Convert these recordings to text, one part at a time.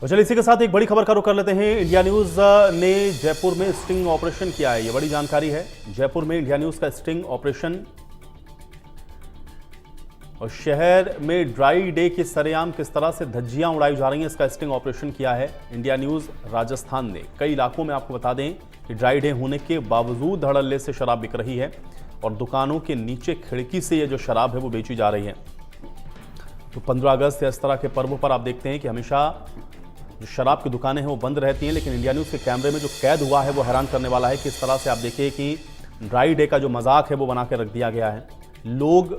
तो चलिए इसी के साथ एक बड़ी खबर का रुख कर लेते हैं। इंडिया न्यूज ने जयपुर में स्टिंग ऑपरेशन किया है, ये बड़ी जानकारी है। जयपुर में इंडिया न्यूज का स्टिंग ऑपरेशन और शहर में ड्राई डे की सरेआम किस तरह से धज्जियां उड़ाई जा रही हैं, इसका स्टिंग ऑपरेशन किया है इंडिया न्यूज राजस्थान ने। कई इलाकों में आपको बता दें कि ड्राई डे होने के बावजूद धड़ल्ले से शराब बिक रही है और दुकानों के नीचे खिड़की से ये जो शराब है वो बेची जा रही है। तो 15 अगस्त या इस तरह के पर्वों पर आप देखते हैं कि हमेशा जो शराब की दुकानें हैं वो बंद रहती हैं, लेकिन इंडिया न्यूज़ के कैमरे में जो कैद हुआ है वो हैरान करने वाला है। किस तरह से आप देखिए कि ड्राई डे का जो मजाक है वो बना के रख दिया गया है। लोग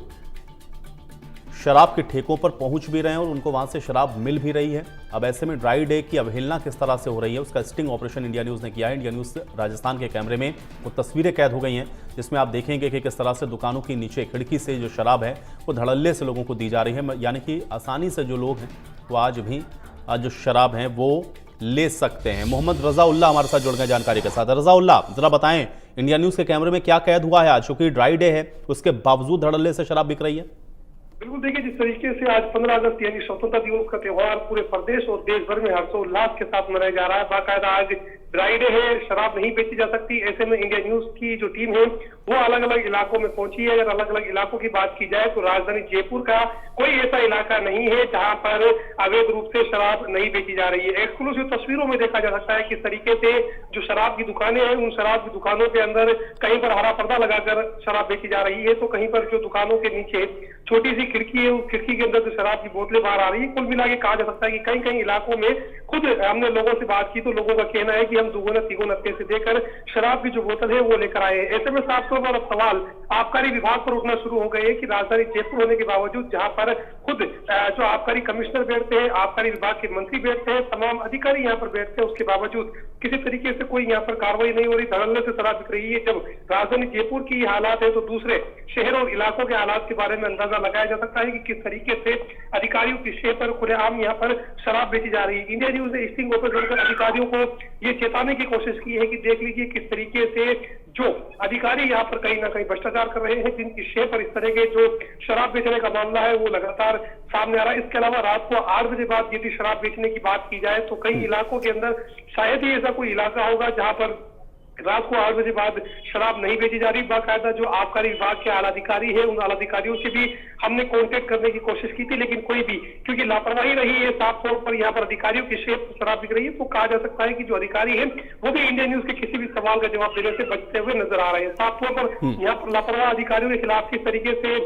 शराब के ठेकों पर पहुंच भी रहे हैं और उनको वहां से शराब मिल भी रही है। अब ऐसे में ड्राई डे की अवहेलना किस तरह से हो रही है उसका स्टिंग ऑपरेशन इंडिया न्यूज़ ने किया है। इंडिया न्यूज़ राजस्थान के कैमरे में वो तस्वीरें कैद हो गई हैं जिसमें आप देखेंगे कि किस तरह से दुकानों के नीचे खिड़की से जो शराब है वो धड़ल्ले से लोगों को दी जा रही है, यानी कि आसानी से जो लोग हैं वो आज जो शराब है वो ले सकते हैं। मोहम्मद रजा उल्लाह हमारे साथ जुड़ गए जानकारी के साथ। रजा उल्लाह, जरा बताएं इंडिया न्यूज़ के कैमरे में क्या कैद हुआ है आज, चूंकि ड्राई डे है उसके बावजूद धड़ल्ले से शराब बिक रही है। बिल्कुल, देखिए जिस तरीके से आज 15 अगस्त यानी स्वतंत्रता दिवस का त्योहार पूरे प्रदेश और देश भर में हर्षोल्लास के साथ मनाया जा रहा है। बाकायदा आज ड्राई डे है, शराब नहीं बेची जा सकती। ऐसे में इंडिया न्यूज की जो टीम है वो अलग अलग इलाकों में पहुंची है। अगर अलग अलग इलाकों की बात की जाए तो राजधानी जयपुर का कोई ऐसा इलाका नहीं है जहां पर अवैध रूप से शराब नहीं बेची जा रही है। एक्सक्लूसिव तस्वीरों में देखा जा सकता है किस तरीके से जो शराब की दुकानें हैं उन शराब की दुकानों के अंदर कहीं पर हरा पर्दा लगाकर शराब बेची जा रही है, तो कहीं पर जो दुकानों के नीचे छोटी सी खिड़की है उस खिड़की के अंदर जो शराब की बोतलें बाहर आ रही है। कुल मिला के कहा जा सकता है कि कई कई इलाकों में खुद हमने लोगों से बात की तो लोगों का कहना है कि हम दुगुना तिगुना पैसे देकर शराब की जो बोतल है वो लेकर आए हैं। ऐसे में साफ तौर पर अब सवाल आबकारी विभाग पर उठना शुरू हो गए कि राजधानी जयपुर होने के बावजूद जहां पर खुद जो आबकारी कमिश्नर बैठते हैं, आबकारी विभाग के मंत्री बैठते हैं, तमाम अधिकारी यहाँ पर बैठते हैं, उसके बावजूद किसी तरीके से कोई यहाँ पर कार्रवाई नहीं हो रही, धड़ल्ले से शराब बिक रही है। जब राजधानी जयपुर की हालात है तो दूसरे शहर और इलाकों के हालात के बारे में अंदाजा लगाया जा सकता है कि किस तरीके से अधिकारियों की शे पर खुलेआम यहाँ पर शराब बेची जा रही है। इंडिया न्यूज ने स्टिंग ऑपरेशन कर अधिकारियों को ये चेताने की कोशिश की है कि देख लीजिए किस तरीके से जो अधिकारी यहाँ पर कहीं ना कहीं भ्रष्टाचार कर रहे हैं, जिनकी शे पर इस तरह के जो शराब बेचने का मामला है वो लगातार सामने आ रहा है। इसके अलावा रात को 8 बजे बाद यदि शराब बेचने की बात की जाए तो कई इलाकों के अंदर शायद ही ऐसा कोई इलाका होगा जहां पर रात को 8 बजे बाद शराब नहीं बेची जा रही। बाकायदा जो आबकारी विभाग के आला अधिकारी है उन आला अधिकारियों से भी हमने कांटेक्ट करने की कोशिश की थी, लेकिन कोई भी क्योंकि लापरवाही रही है, साफ तौर पर यहाँ पर अधिकारियों की शेप शराब बिक रही है, तो कहा जा सकता है कि जो अधिकारी है वो भी इंडिया न्यूज के किसी भी सवाल का जवाब देने से बचते हुए नजर आ रहे हैं। साफ तौर पर यहाँ पर लापरवाह अधिकारियों के खिलाफ किस तरीके से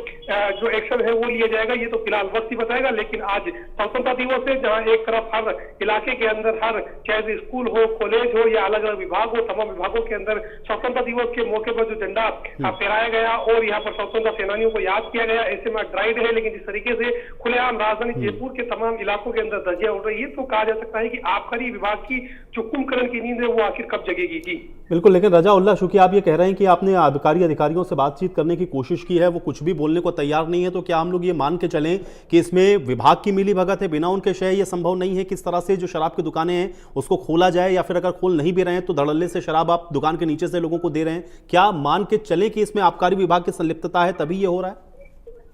जो एक्शन है वो लिया जाएगा ये तो फिलहाल वक्त ही बताएगा। लेकिन आज स्वतंत्रता दिवस है जहाँ एक तरफ हर इलाके के अंदर हर चाहे स्कूल हो, कॉलेज हो या अलग अलग विभाग हो, तमाम विभागों के अंदर स्वतंत्रता दिवस के मौके पर जो झंडा फहराया गया और यहाँ पर स्वतंत्रता सेनानियों को याद किया गया। ऐसे में ड्राई डे है लेकिन जिस तरीके से खुलेआम राजधानी जयपुर के तमाम इलाकों के अंदर धज्जियां उड़ रही है तो कहा जा सकता है कि आबकारी विभाग की जो कुंभकर्ण की नींद है वो आखिर कब जगेगी। जी बिल्कुल, लेकिन रजा उल्लाह, चूंकि आप ये कह रहे हैं कि आपने अधिकारियों से बातचीत करने की कोशिश की है, वो कुछ भी बोलने को तैयार नहीं है, तो क्या हम लोग ये मान के चलें कि इसमें विभाग की मिली भगत है, बिना उनके शय ये संभव नहीं है किस तरह से जो शराब की दुकानें हैं उसको खोला जाए, या फिर अगर खोल नहीं भी रहे हैं तो धड़ल्ले से शराब आप दुकान के नीचे से लोगों को दे रहे हैं? क्या मान के चलें कि इसमें आबकारी विभाग की संलिप्तता है तभी ये हो रहा है?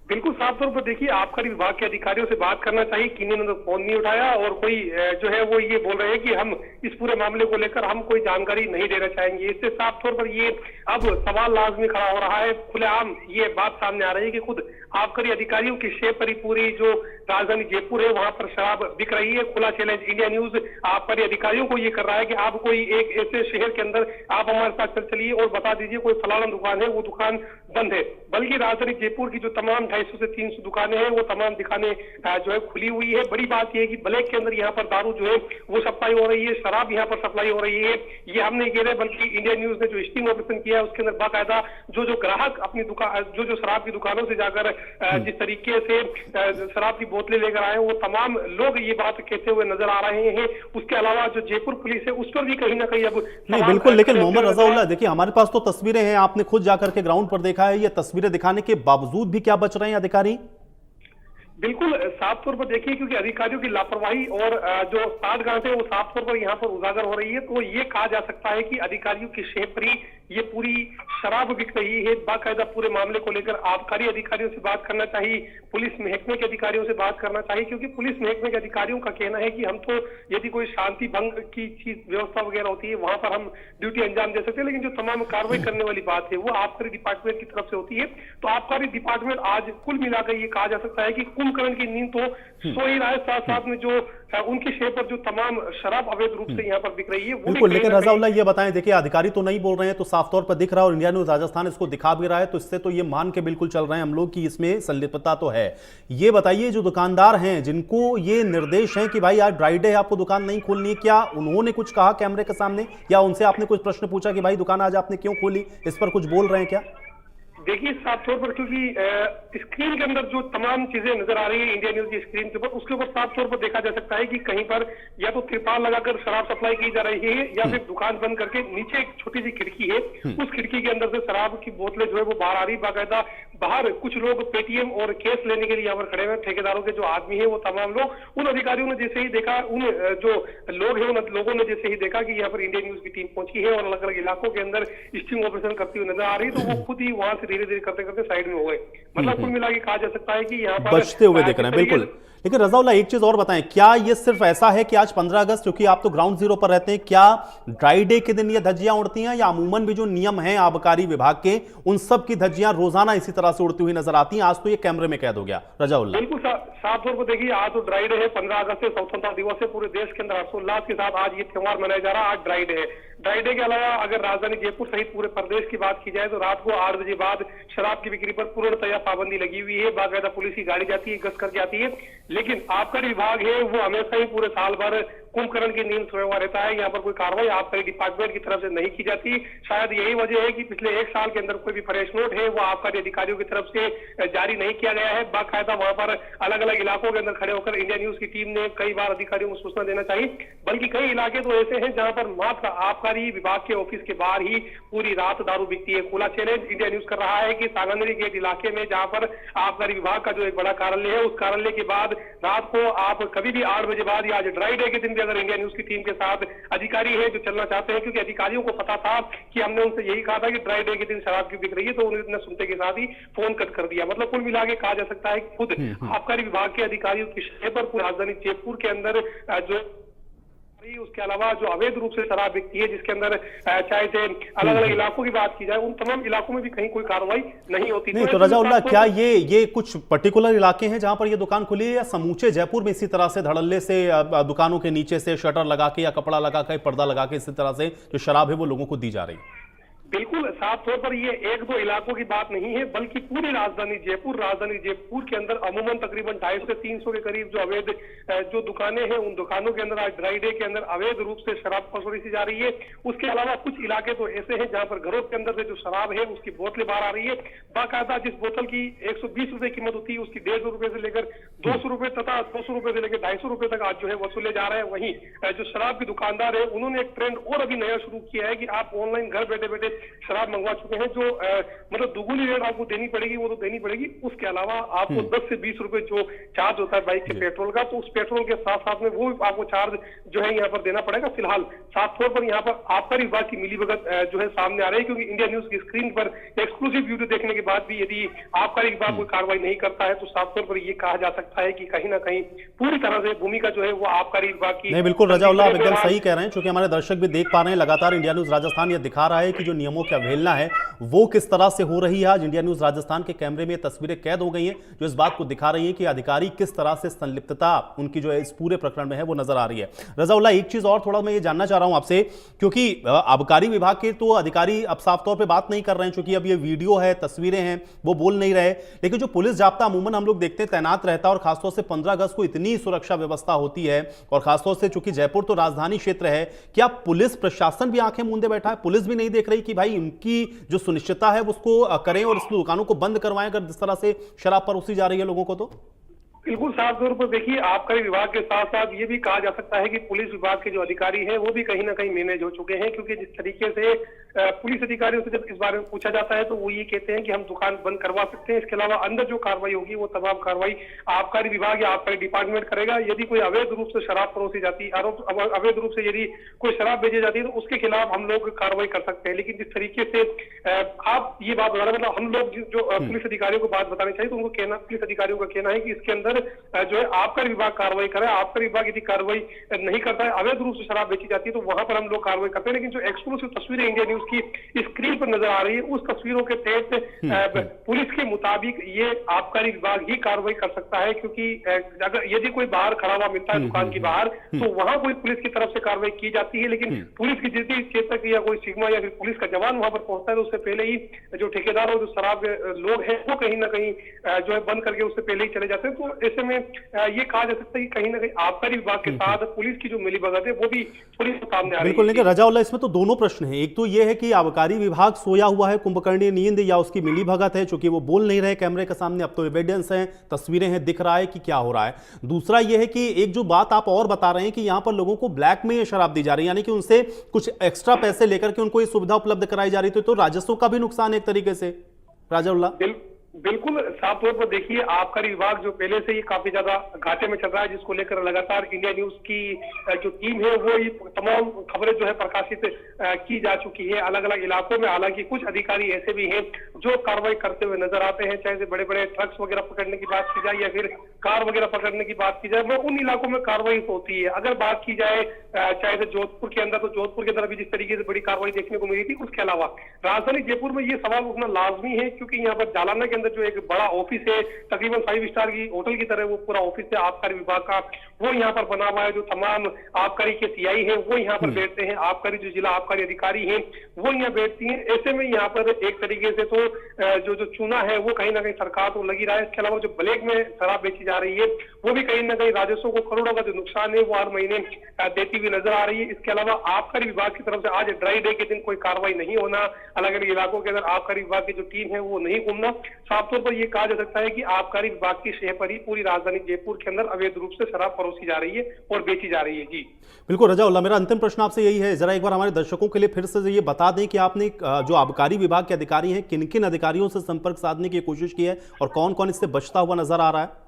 बिल्कुल साफ तौर पर देखिए आबकारी विभाग के अधिकारियों से बात करना चाहिए, किन्हीं ने फोन नहीं उठाया और कोई जो है वो ये बोल रहे हैं कि हम इस पूरे मामले को लेकर हम कोई जानकारी नहीं देना चाहेंगे। इससे साफ तौर पर ये अब सवाल लाजमी खड़ा हो रहा है, खुलेआम ये बात सामने आ रही है कि खुद आबकारी अधिकारियों की शे पर ही पूरी जो राजधानी जयपुर है वहां पर शराब बिक रही है। खुला चैलेंज इंडिया न्यूज आबकारी अधिकारियों को ये कर रहा है कि आप कोई एक ऐसे शहर के अंदर आप हमारे साथ चल चलिए और बता दीजिए कोई फलाना दुकान है वो दुकान बंद है, बल्कि राजधानी जयपुर की जो तमाम 250 से 300 दुकानें हैं वो तमाम दुकानें जो है खुली हुई है। बड़ी बात यह है कि ब्लैक के अंदर यहाँ पर दारू जो है वो सप्लाई हो रही है, शराब यहाँ पर सप्लाई हो रही है। ये हम नहीं कह रहे बल्कि इंडिया न्यूज ने जो स्टिंग ऑपरेशन किया है उसके अंदर बाकायदा जो ग्राहक अपनी दुकान जो शराब की दुकानों से जाकर जिस तरीके से शराब की बोतलें लेकर आए वो तमाम लोग ये बात कहते हुए नजर आ रहे हैं। उसके अलावा जो जयपुर पुलिस है उस पर भी कहीं ना कहीं अब नहीं, बिल्कुल, लेकिन मोहम्मद रजा उल्लाह, देखिए हमारे पास तो तस्वीरें हैं, आपने खुद जाकर के ग्राउंड पर देखा है, ये तस्वीरें दिखाने के बावजूद भी क्या बच रहे हैं अधिकारी? बिल्कुल साफ तौर पर देखिए, क्योंकि अधिकारियों की लापरवाही और जो साठगांठ है वो साफ तौर पर यहाँ पर उजागर हो रही है, तो ये कहा जा सकता है कि अधिकारियों की शेप पर ही ये पूरी शराब बिक रही है। बाकायदा पूरे मामले को लेकर आबकारी अधिकारियों से बात करना चाहिए, पुलिस महकमे के अधिकारियों से बात करना चाहिए, क्योंकि पुलिस महकमे के अधिकारियों का कहना है कि हम तो यदि कोई शांति भंग की चीज व्यवस्था वगैरह होती है वहां पर हम ड्यूटी अंजाम दे सकते हैं, लेकिन जो तमाम कार्रवाई करने वाली बात है वो आबकारी डिपार्टमेंट की तरफ से होती है। तो आबकारी डिपार्टमेंट आज कुल मिलाकर ये कहा जा सकता है कि कुंभकर्ण की नींद तो सो ही रहा है, साथ साथ में जो उनके शेप पर जो तमाम शराब अवैध रूप से यहाँ पर बिक रही है वो बिल्कुल। लेकिन रजाउल्लाह ये बताएं, देखिए अधिकारी तो नहीं बोल रहे हैं तो साफ तौर पर दिख रहा है, और इंडिया न्यूज राजस्थान इसको दिखा भी रहा है, तो इससे तो ये मान के बिल्कुल चल रहे हैं हम लोग कि इसमें संलिप्तता तो है। ये बताइए, जो दुकानदार हैं जिनको ये निर्देश है कि भाई आज ड्राई डे है, आपको दुकान नहीं खोलनी है, क्या उन्होंने कुछ कहा कैमरे के सामने, या उनसे आपने कुछ प्रश्न पूछा कि भाई दुकान आज आपने क्यों खोली, इस पर कुछ बोल रहे हैं क्या? देखिए साफ तौर पर, क्योंकि स्क्रीन के अंदर जो तमाम चीजें नजर आ रही है इंडिया न्यूज की स्क्रीन के ऊपर, उसके ऊपर साफ तौर पर देखा जा सकता है कि कहीं पर या तो तिरपाल लगाकर शराब सप्लाई की जा रही है, या फिर दुकान बंद करके नीचे एक छोटी सी खिड़की है, उस खिड़की के अंदर से शराब की बोतलें जो है वो बाहर आ रही। बाकायदा बाहर कुछ लोग पेटीएम और कैश लेने के लिए यहाँ पर खड़े हुए, ठेकेदारों के जो आदमी है वो तमाम लोग, उन अधिकारियों ने जैसे ही देखा, उन जो लोग हैं उन लोगों ने जैसे ही देखा कि यहाँ पर इंडिया न्यूज की टीम पहुंची है और अलग अलग इलाकों के अंदर स्टिंग ऑपरेशन करती हुई नजर आ रही, तो वो खुद ही वहां से धीरे धीरे करते करते साइड में हो गए। मतलब कुल मिला के कहा जा सकता है कि यहाँ पर बचते हुए देख रहे हैं। बिल्कुल। लेकिन रजाउल्लाह एक चीज और बताएं, क्या ये सिर्फ ऐसा है कि आज 15 अगस्त, क्योंकि आप तो ग्राउंड जीरो पर रहते हैं, क्या ड्राई डे के दिन ये धज्जियां उड़ती हैं, या अमूमन भी जो नियम हैं आबकारी विभाग के उन सब की धज्जियां रोजाना इसी तरह से उड़ती हुई नजर आती हैं? आज तो ये कैमरे में कैद हो गया। रजाउल्लाह बिल्कुल साफ तौर पर देखिए, आज तो ड्राई डे है, 15 अगस्त से स्वतंत्रता दिवस है, पूरे देश के अंदर हर्षोल्लास के साथ आज ये त्योहार मनाया जा रहा है। आज ड्राई डे है। ड्राई डे के अलावा अगर राजधानी जयपुर सहित पूरे प्रदेश की बात की जाए तो रात को 8 बजे बाद शराब की बिक्री पर पूर्णतया पाबंदी लगी हुई है। बाकायदा पुलिस की गाड़ी जाती है, गश्त करके आती है, लेकिन आबकारी विभाग है वो हमेशा ही पूरे साल भर कुंभकर्ण की नींद सोया हुआ रहता है। यहाँ पर कोई कार्रवाई आबकारी डिपार्टमेंट की तरफ से नहीं की जाती। शायद यही वजह है कि पिछले 1 साल के अंदर कोई भी फ्रेश नोट है वो आबकारी अधिकारियों की तरफ से जारी नहीं किया गया है। बाकायदा वहां पर अलग अलग इलाकों के अंदर खड़े होकर इंडिया न्यूज की टीम ने कई बार अधिकारियों को सूचना देना चाहिए, बल्कि कई इलाके तो ऐसे हैं जहां पर मात्र आबकारी विभाग के ऑफिस के बाहर ही पूरी रात दारू बिकती है। खुला चैलेंज इंडिया न्यूज कर रहा है कि सांगानेरी गेट इलाके में जहां पर आबकारी विभाग का जो एक बड़ा कार्यालय है, उस कार्यालय के बाद रात को आप कभी भी 8 बजे बाद या आज ड्राई डे के दिन भी अगर इंडिया न्यूज की टीम के साथ अधिकारी है जो चलना चाहते हैं, क्योंकि अधिकारियों को पता था कि हमने उनसे यही कहा था कि ड्राई डे के दिन शराब क्यों बिक रही है, तो उन्होंने सुनते के साथ ही फोन कट कर दिया। मतलब कुल मिला के कहा जा सकता है कि खुद आबकारी विभाग के अधिकारियों की शय पर पूरी राजधानी जयपुर के अंदर जो उसके अलावा जो अवैध रूप से शराब बिकती है, जिसके अंदर चाहे से अलग अलग इलाकों की बात की जाए, उन तमाम इलाकों में भी कहीं कोई कार्रवाई नहीं होती। नहीं तो रजाउल्लाह, क्या ये कुछ पर्टिकुलर इलाके हैं जहां पर ये दुकान खुली है, या समूचे जयपुर में इसी तरह से धड़ल्ले से दुकानों के नीचे से शटर लगा के या कपड़ा लगा के पर्दा लगा के इसी तरह से जो शराब है वो लोगों को दी जा रही है? बिल्कुल साफ तौर पर ये 1-2 इलाकों की बात नहीं है, बल्कि पूरी राजधानी जयपुर के अंदर अमूमन तकरीबन 250 से 300 के करीब जो अवैध जो दुकानें हैं, उन दुकानों के अंदर आज ड्राई डे के अंदर अवैध रूप से शराब परोसी जा रही है। उसके अलावा कुछ इलाके तो ऐसे हैं जहां पर घरों के अंदर से जो शराब है उसकी बोतलें बाहर आ रही है। बाकायदा जिस बोतल की 120 रुपए कीमत होती है उसकी 150 रुपए से लेकर 200 रुपए तथा 200 रुपए से लेकर 250 रुपए तक आज जो है वसूले जा रहे हैं। वहीं जो शराब के दुकानदार है उन्होंने एक ट्रेंड और अभी नया शुरू किया है कि आप ऑनलाइन घर बैठे बैठे शराब मंगवा चुके हैं, जो मतलब दुगुनी रेट आपको देनी पड़ेगी वो तो देनी पड़ेगी, उसके अलावा आपको 10 से 20 रुपए जो चार्ज होता है बाइक के पेट्रोल का, तो उस पेट्रोल के साथ साथ में वो आपको चार्ज जो है यहाँ पर देना पड़ेगा। फिलहाल साफ तौर पर यहाँ पर आबकारी विभाग की मिलीभगत जो है सामने आ रही है, क्योंकि इंडिया न्यूज की स्क्रीन पर एक्सक्लूसिव वीडियो देखने के बाद भी यदि आबकारी विभाग कोई कार्रवाई नहीं करता है तो साफ तौर पर यह कहा जा सकता है कि कहीं ना कहीं पूरी तरह से भूमिका जो है वो आबकारी विभाग की। नहीं बिल्कुल रजाउल्लाह, आप एकदम सही कह रहे हैं, क्योंकि हमारे दर्शक भी देख पा रहे हैं लगातार इंडिया न्यूज राजस्थान ये दिखा रहा है कि जो नियमों की अवहेलना है वो किस तरह से हो रही है। आज इंडिया न्यूज राजस्थान के कैमरे में तस्वीरें कैद हो गई हैं जो इस बात को दिखा रही हैं कि अधिकारी किस तरह से संलिप्तता उनकी जो है इस पूरे प्रकरण में है वो नजर आ रही है। रजाउल्लाह, एक चीज और थोड़ा मैं ये जानना चाह रहा हूं आपसे, क्योंकि आबकारी विभाग के तो अधिकारी अब साफ तौर पे बात नहीं कर रहे हैं, क्योंकि अब ये वीडियो है, तस्वीरें हैं, वो बोल नहीं रहे, लेकिन जो पुलिस जाब्ता अमूमन हम लोग देखते हैं तैनात रहता है, और खासतौर से 15 अगस्त को इतनी सुरक्षा व्यवस्था होती है, और खासतौर से चूंकि जयपुर तो राजधानी क्षेत्र है, क्या पुलिस प्रशासन भी आंखें मूंदे बैठा है? पुलिस भी नहीं देख रही कि भाई उनकी जो सुनिश्चितता है उसको करें और इस दुकानों को बंद करवाएं अगर जिस तरह से शराब परोसी जा रही है लोगों को? तो बिल्कुल साफ तौर पर देखिए, आबकारी विभाग के साथ साथ ये भी कहा जा सकता है कि पुलिस विभाग के जो अधिकारी हैं वो भी कहीं ना कहीं मैनेज हो चुके हैं, क्योंकि जिस तरीके से पुलिस अधिकारियों से जब इस बारे में पूछा जाता है तो वो ये कहते हैं कि हम दुकान बंद करवा सकते हैं, इसके अलावा अंदर जो कार्रवाई होगी वो तमाम कार्रवाई आबकारी विभाग या आबकारी डिपार्टमेंट करेगा। यदि कोई अवैध रूप से शराब परोसी जाती है, अवैध रूप से यदि कोई शराब बेची जाती है तो उसके खिलाफ हम लोग कार्रवाई कर सकते हैं। लेकिन जिस तरीके से आप ये बात बता रहे, मतलब हम लोग जो पुलिस अधिकारियों को बात बतानी चाहिए तो उनको कहना, पुलिस अधिकारियों का कहना है कि इसके अंदर जो है आबकारी विभाग कार्रवाई करे। आबकारी विभाग यदि कार्रवाई नहीं करता है, अवैध रूप से शराब बेची जाती है तो वहां पर हम लोग कार्रवाई करते हैं। लेकिन जो एक्सक्लूसिव तस्वीरें इंडिया न्यूज की स्क्रीन पर नजर आ रही है, उस तस्वीरों के तहत पुलिस के मुताबिक ये आबकारी विभाग ही कार्रवाई कर सकता है, क्योंकि अगर यदि कोई बाहर खड़ा हुआ मिलता है दुकान के बाहर तो वहां कोई पुलिस की तरफ से कार्रवाई की जाती है। लेकिन पुलिस की जितनी चेतक या कोई सिग्मा या फिर पुलिस का जवान वहां पर पहुंचता है तो उससे पहले ही जो ठेकेदार और जो शराब लोग हैं वो कहीं ना कहीं जो है बंद करके उससे पहले ही चले जाते हैं। तो ऐसे में ये कहा जा सकता है कि कहीं ना कहीं आबकारी विभाग के साथ पुलिस की जो मिलीभगत है वो भी थोड़ी सामने आ रही है। बिल्कुल, लेकिन रजाउल्लाह, इसमें तो दोनों प्रश्न हैं। एक तो ये है कि आबकारी विभाग सोया हुआ है, कुंभकर्णी नींद, या उसकी मिलीभगत है, चूंकि वो बोल नहीं रहे कैमरे के सामने। अब तो एविडेंस है, तस्वीरें हैं, दिख रहा है कि क्या हो रहा है। दूसरा ये है कि एक जो बात आप और बता रहे हैं कि यहां पर लोगों को ब्लैक में ये शराब दी जा रही है, यानी कि उनसे कुछ एक्स्ट्रा पैसे लेकर के उनको ये सुविधा उपलब्ध कराई जा रही थी, तो राजस्व का भी नुकसान है एक तरीके से, रजाउल्लाह। बिल्कुल साफ तौर पर देखिए, आबकारी विभाग जो पहले से ही काफी ज्यादा घाटे में चल रहा है, जिसको लेकर लगातार इंडिया न्यूज की जो टीम है वो ये तमाम खबरें जो है प्रकाशित की जा चुकी है अलग अलग इलाकों में। हालांकि कुछ अधिकारी ऐसे भी हैं जो कार्रवाई करते हुए नजर आते हैं, चाहे से बड़े बड़े ट्रक्स वगैरह पकड़ने की बात की जाए या फिर कार वगैरह पकड़ने की बात की जाए, वो उन इलाकों में कार्रवाई होती है। अगर बात की जाए चाहे से जोधपुर के अंदर, तो जोधपुर के अंदर अभी जिस तरीके से बड़ी कार्रवाई देखने को मिली थी, उसके अलावा राजधानी जयपुर में ये सवाल उठना लाजमी है, क्योंकि यहाँ पर जालना के अंदर जो एक बड़ा ऑफिस है, तकरीबन 5 स्टार की होटल की तरह वो पूरा ऑफिस है आबकारी विभाग का, वो यहाँ पर बना हुआ है। जो तमाम आबकारी के सीआई है वो यहाँ पर बैठते हैं, आबकारी जो जिला आबकारी अधिकारी हैं वो यहाँ बैठती हैं। ऐसे में यहाँ पर एक तरीके से तो जो चूना है वो कहीं ना कहीं सरकार को लगी रहा है। इसके अलावा जो ब्लैक में शराब बेची जा रही है वो भी कहीं ना कहीं राजस्व को करोड़ों का जो नुकसान है वो हर महीने देती हुई नजर आ रही है। इसके अलावा आबकारी विभाग की तरफ से आज ड्राई डे के दिन कोई कार्रवाई नहीं होना, अलग अलग इलाकों के अंदर आबकारी विभाग की जो टीम है वो नहीं घूमना। साफ तौर पर यह कहा जा सकता है कि आबकारी विभाग की शह पर ही पूरी राजधानी जयपुर के अंदर अवैध रूप से शराब परोसी जा रही है और बेची जा रही है। जी बिल्कुल रजाउल्लाह, मेरा अंतिम प्रश्न आपसे यही है, जरा एक बार हमारे दर्शकों के लिए फिर से ये बता दें कि आपने जो आबकारी विभाग के अधिकारी हैं किन किन अधिकारियों से संपर्क साधने की कोशिश की है और कौन कौन इससे बचता हुआ नजर आ रहा है?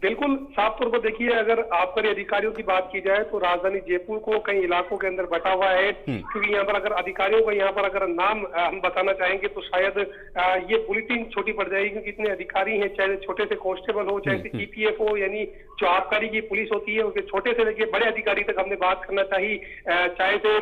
बिल्कुल साफ तौर पर देखिए, अगर आबकारी अधिकारियों की बात की जाए तो राजधानी जयपुर को कई इलाकों के अंदर बटा हुआ है, क्योंकि यहाँ पर अगर अधिकारियों का यहाँ पर अगर नाम हम बताना चाहेंगे तो शायद ये बुलेटिन छोटी पड़ जाएगी, क्योंकि इतने अधिकारी हैं, चाहे छोटे से कांस्टेबल हो, चाहे से ईपीएफ हो, यानी जो आबकारी की पुलिस होती है उसके छोटे से लेके बड़े अधिकारी तक हमने बात करना चाहिए। चाहे से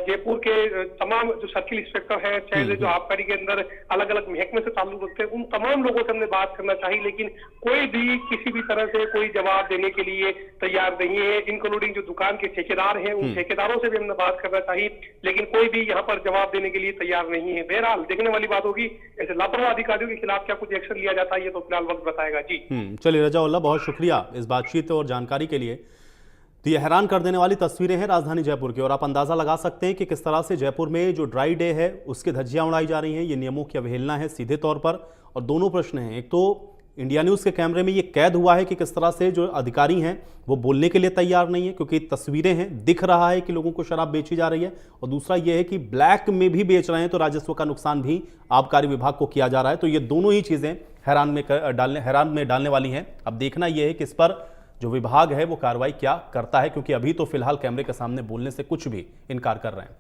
जयपुर के तमाम जो सर्किल इंस्पेक्टर है, चाहे से जो आबकारी के अंदर अलग अलग महकमे से ताल्लुक रखते हैं, उन तमाम लोगों से हमने बात करना चाहिए। लेकिन कोई भी किसी भी से कोई जवाब देने के लिए तैयार नहीं है, इंक्लूडिंग जो दुकान के ठेकेदार हैं उन ठेकेदारों से भी हमने बात करना चाहिए, लेकिन कोई भी यहाँ पर जवाब देने के लिए तैयार नहीं है। बहरहाल देखने वाली बात होगी ऐसे लापरवाह अधिकारियों के खिलाफ क्या कुछ एक्शन लिया जाता है, ये तो फिलहाल वक्त बताएगा। जी चलिए रजाउल्लाह, बहुत शुक्रिया इस बातचीत और जानकारी के लिए। तो ये हैरान कर देने वाली तस्वीरें हैं राजधानी जयपुर की, और आप अंदाजा लगा सकते हैं कि किस तरह से जयपुर में जो ड्राई डे है उसकी धज्जियां उड़ाई जा रही हैं। ये नियमों की अवहेलना है सीधे तौर पर, और दोनों प्रश्न हैं। एक तो इंडिया न्यूज़ के कैमरे में ये कैद हुआ है कि किस तरह से जो अधिकारी हैं वो बोलने के लिए तैयार नहीं है, क्योंकि तस्वीरें हैं, दिख रहा है कि लोगों को शराब बेची जा रही है। और दूसरा ये है कि ब्लैक में भी बेच रहे हैं, तो राजस्व का नुकसान भी आबकारी विभाग को किया जा रहा है। तो ये दोनों ही चीज़ें हैरान में डालने वाली हैं। अब देखना यह है कि इस पर जो विभाग है वो कार्रवाई क्या करता है, क्योंकि अभी तो फिलहाल कैमरे के सामने बोलने से कुछ भी इनकार कर रहे हैं।